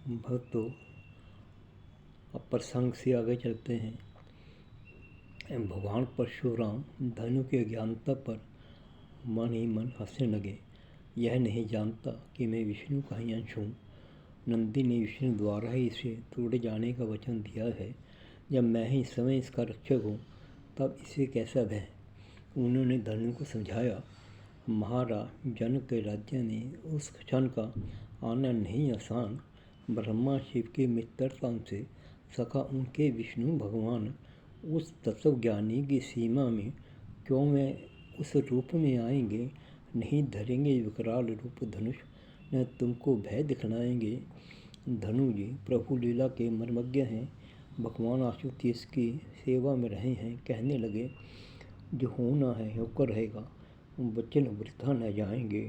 भक्तों, अब प्रसंग से आगे चलते हैं। भगवान परशुराम धनु की अज्ञानता पर मन ही मन हंसने लगे। यह नहीं जानता कि मैं विष्णु का ही अंश हूँ। नंदी ने विष्णु द्वारा ही इसे तोड़े जाने का वचन दिया है। जब मैं ही समय इसका रक्षक हूँ तब इसे कैसा भय। उन्होंने धनु को समझाया, महाराज जनक के राज्य में उस क्षण का आना नहीं आसान। ब्रह्मा शिव की मित्रता से सखा उनके विष्णु भगवान उस तत्वज्ञानी की सीमा में क्यों में उस रूप में आएंगे। नहीं धरेंगे विकराल रूप धनुष, न तुमको भय दिखलाएंगे। धनु जी प्रभु लीला के मर्मज्ञ हैं। भगवान आशुतोष की सेवा में रहे हैं। कहने लगे, जो होना है होकर रहेगा, वचन वृथा न जाएंगे।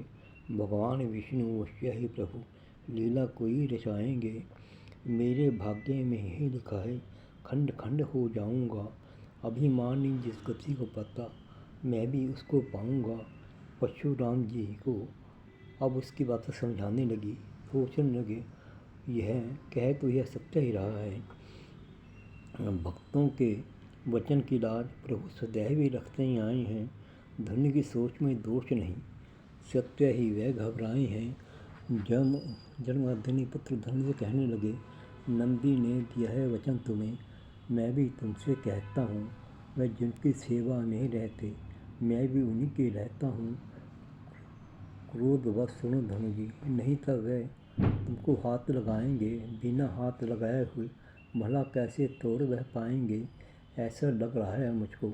भगवान विष्णु अवश्य ही प्रभु लीला कोई रचाएंगे। मेरे भाग्य में ही लिखा है, खंड खंड हो जाऊंगा। अभिमानी जिस गति को पता, मैं भी उसको पाऊंगा। परशुराम जी को अब उसकी बातें समझाने लगी। सोचने लगे, यह कह तो यह सत्य ही रहा है। भक्तों के वचन की लाज प्रभु सदैव ही रखते ही आए हैं। धनु की सोच में दोष नहीं, सत्य ही वह घबराए हैं। जन्मअधनी पुत्र धनु से कहने लगे, नंदी ने दिया है वचन तुम्हें, मैं भी तुमसे कहता हूँ। वह जिनकी सेवा में रहते, मैं भी उन्हीं की रहता हूँ। क्रोधवश सुनो धनु जी, नहीं तो वह तुमको हाथ लगाएंगे। बिना हाथ लगाए हुए भला कैसे तोड़ वह पाएंगे। ऐसा लग रहा है मुझको,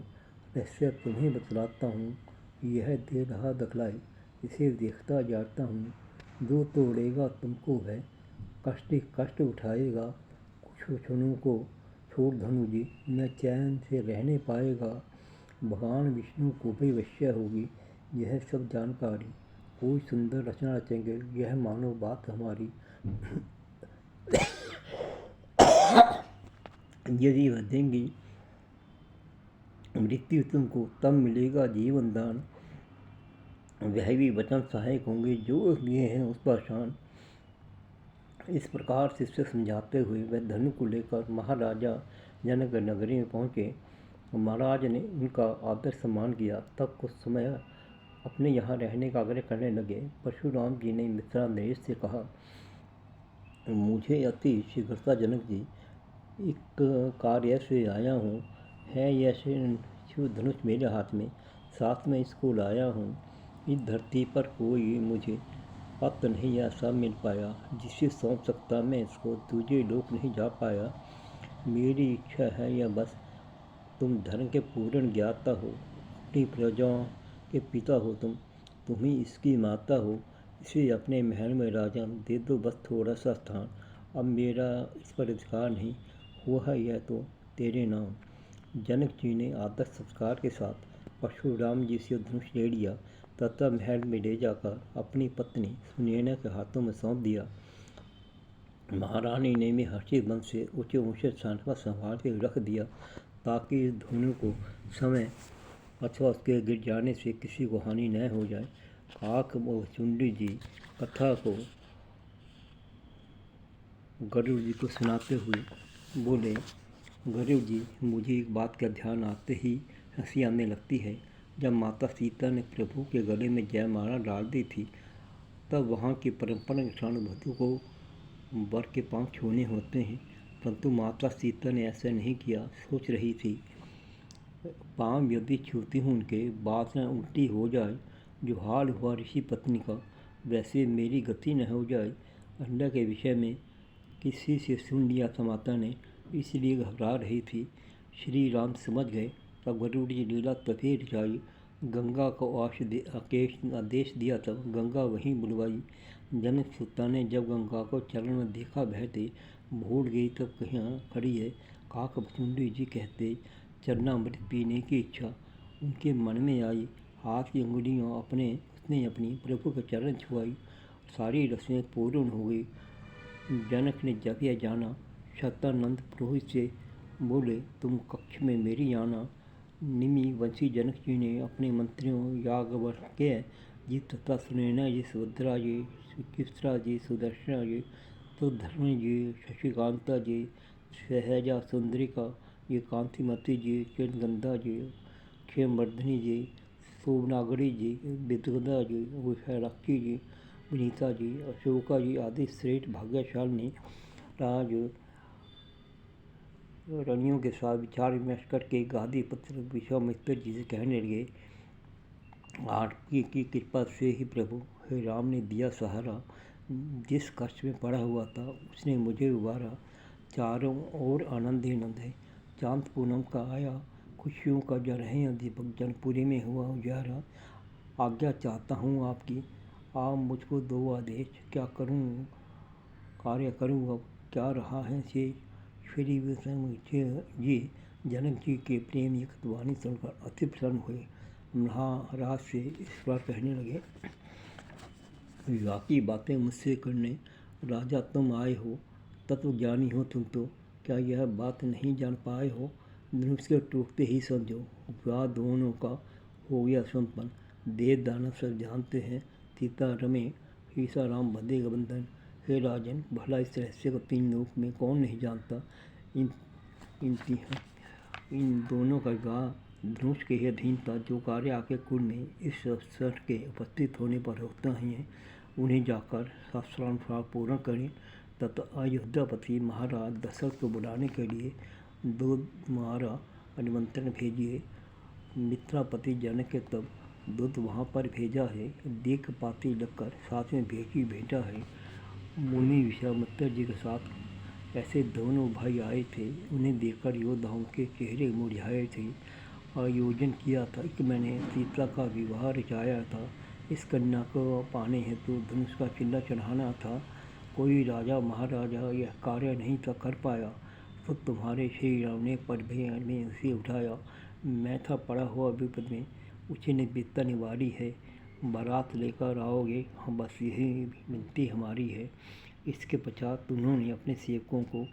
रहस्य तुम्हें बतलाता हूँ। यह दे रहा दखलाई, इसे देखता जाता हूँ। जो तोड़ेगा तुमको वह कष्ट कष्ट उठाएगा। कुछ क्षणों को छोड़ धनु जी न चैन से रहने पाएगा। भगवान विष्णु को भी वश्य होगी यह सब जानकारी। कोई सुंदर रचना रचेंगे, यह मानो बात हमारी। यदि वह देंगी मृत्यु तुमको, तब मिलेगा जीवन दान। वह भी वचन सहायक होंगे, जो दिए हैं उस पर शान। इस प्रकार शिष्य समझाते हुए वह धनु को लेकर महाराजा जनक नगरी में पहुँचे। महाराज ने उनका आदर सम्मान किया। तब कुछ समय अपने यहाँ रहने का आग्रह करने लगे। परशुराम जी ने मिथिला नरेश से कहा, मुझे अति शीघ्रता जनक जी एक कार्य से आया हूँ। है यह शिव धनुष मेरे हाथ में, साथ में इसको लाया हूँ। इस धरती पर कोई मुझे पत्र नहीं ऐसा मिल पाया जिसे सौंप सकता मैं इसको। दूसरे लोग नहीं जा पाया। मेरी इच्छा है यह बस, तुम धर्म के पूर्ण ज्ञाता हो, अपनी प्रजाओं के पिता हो, तुम ही इसकी माता हो। इसे अपने महल में राजा दे दो बस थोड़ा सा स्थान। अब मेरा इस पर अधिकार नहीं हुआ, यह तो तेरे नाम। जनक जी ने आदर संस्कार के साथ परशुराम जी से धनुष ले लिया तथा महल में ले जाकर अपनी पत्नी सुनैना के हाथों में सौंप दिया। महारानी ने भी हर्षित मन से ऊँचे ऊँचे स्थान पर संभाल के रख दिया, ताकि इस धनु को समय अथवा उसके गिर जाने से किसी को हानि न हो जाए। काक और चुंडी जी कथा को गरुड़ जी को सुनाते हुए बोले, गरुड़ जी, मुझे एक बात का ध्यान आते ही हंसी आने लगती है। जब माता सीता ने प्रभु के गले में जयमाला डाल दी थी, तब वहाँ की परंपरा के अनुसार वधू को वर के पांव छूने होते हैं, परंतु माता सीता ने ऐसा नहीं किया। सोच रही थी, पांव यदि छूती हूँ उनके, बात न उल्टी हो जाए जो हाल हुआ ऋषि पत्नी का, वैसे मेरी गति न हो जाए। अंडा के विषय में किसी से सुन लिया था माता ने, इसलिए घबरा रही थी। श्री राम समझ गए। तब गरुड़ जी लीला तभी रचाई। गंगा को आदेश दिया, तब गंगा वहीं बुलवाई। जनक सुता ने जब गंगा को चरण में देखा बहते, भूल गई तब कहाँ खड़ी है। काक भचुंडी जी कहते, चरणामृत पीने की इच्छा उनके मन में आई। हाथ की उंगलियां उसने अपनी प्रभु के चरण छुआई। सारी रस्में पूर्ण हो गई। जनक ने जब यह जाना, शतानंद पुरोहित से बोले, तुम कक्ष में मेरी आना। निमि वंशी जनक जी ने अपने मंत्रियों याज्ञवल्क्य जी तथा सुनैना जी, सुभद्रा जी, सुचित्रा जी, सुदर्शना जी तो धर्मी जी, शशिकांता जी, सहजा सुंदरिका जी, कांतिमती जी, चंदगंधा जी, क्षेमवर्धिनी जी, सोमनागरी जी, विद्वदा जी, विशालाक्षी जी, विनीता जी, अशोका जी आदि श्रेष्ठ भाग्यशाली राज रानियों के साथ विचार विमर्श करके गादी पुत्र विश्वामित्र जी से कहने लगे, आपकी की कृपा से ही प्रभु हे राम ने दिया सहारा। जिस कष्ट में पड़ा हुआ था उसने मुझे उबारा। चारों ओर आनंद ही आनंद है। चांद पूनम का आया, खुशियों का जल है दीपक, जनपुरी में हुआ उजारा। आज्ञा चाहता हूँ आपकी, आप मुझको दो आदेश, क्या करूँ कार्य करूँ अब, क्या रहा है शेष। श्री विष्णु जी जनक जी के प्रेम युक्त वाणी सुनकर अति प्रसन्न हुए। महाराज से इस बार कहने लगे, विवाह की बातें मुझसे करने राजा तुम आए हो, तत्वज्ञानी हो तुम तो, क्या यह बात नहीं जान पाए हो। धनुष के टूटते ही समझो, विवाह दोनों का हो गया संपन्न। देव दानव सब जानते हैं, सीता रमे सीता राम बंधेगा बंधन। हे राजन, भला इस रहस्य को तीन लोक में कौन नहीं जानता। इन इन दोनों का विवाह धनुष के ही अधीन था। जो कार्य आपके कुल में इस अवसर के उपस्थित होने पर होता ही है, उन्हें जाकर शास्त्रानुसार पूर्ण करें। तथा अयोध्यापति महाराज दशरथ को बुलाने के लिए दो तुम्हारा निमंत्रण भेजिए। मित्रापति जनक के तब दूत वहाँ पर भेजा है, देख पाती लगकर साथ में भेजा है। मुनि विश्वामित्र जी के साथ ऐसे दोनों भाई आए थे। उन्हें देखकर योद्धाओं के चेहरे मुरझाए थे। आयोजन किया था कि मैंने सीता का विवाह रचाया था। इस कन्या को पाने हेतु धनुष का चिल्ला चढ़ाना था। कोई राजा महाराजा यह कार्य नहीं था कर पाया, तो तुम्हारे श्री राम ने पदभेर में उसे उठाया। मैं था पड़ा हुआ विपद में, उसे विपत्ता निवारी है। बारात लेकर आओगे, हाँ बस यही विनती हमारी है। इसके पश्चात उन्होंने अपने सेवकों को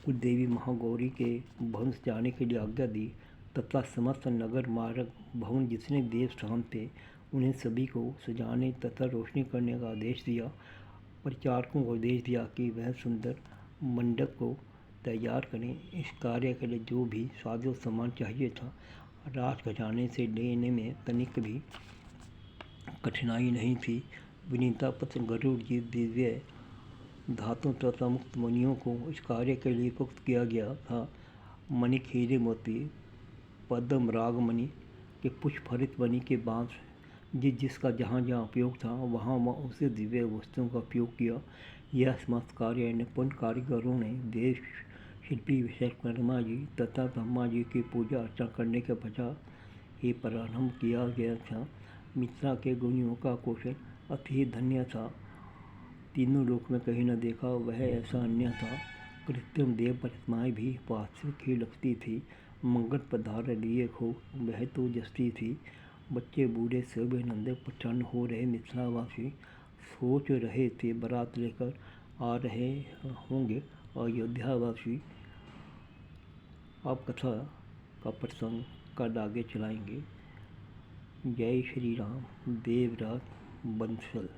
कुलदेवी महागौरी के भवन जाने के लिए आज्ञा दी तथा समस्त नगर मार्ग भवन जितने देव स्थान थे उन्हें सभी को सजाने तथा रोशनी करने का आदेश दिया। परिचारकों को आदेश दिया कि वह सुंदर मंडप को तैयार करें। इस कार्य के लिए जो भी साजो सामान चाहिए था, राज खजाने से लेने में तनिक भी कठिनाई नहीं थी। विनीता पत्र गरुड़ जी दिव्य धातु तथा मुक्त मणियों को इस कार्य के लिए उपयुक्त किया गया था। मणि हीरे मोती पद्म रागमणि के पुष्प हरित मणि के बांस जिसका जहाँ जहाँ उपयोग था वहाँ वहाँ उसे दिव्य वस्तुओं का उपयोग किया। यह समस्त कार्य निपुण कारीगरों ने देव शिल्पी विश्वकर्मा जी तथा ब्रह्मा जी की पूजा अर्चना करने के पश्चात ये प्रारंभ किया गया था। मिथिला के गुणियों का कौशल अति ही धन्य था। तीनों लोक में कहीं न देखा वह ऐसा अन्य था। कृत्रिम देव प्रतिमाएँ भी वास्तविक ही लगती थी। मंगल पधार लिए खो वह तो जस्ती थी। बच्चे बूढ़े सब नंदे प्रसन्न हो रहे। मिथिलावासी सोच रहे थे बारात लेकर आ रहे होंगे अयोध्यावासी। अब कथा का प्रसंग कल आगे चलाएंगे। जय श्री राम। देवराज बंसल।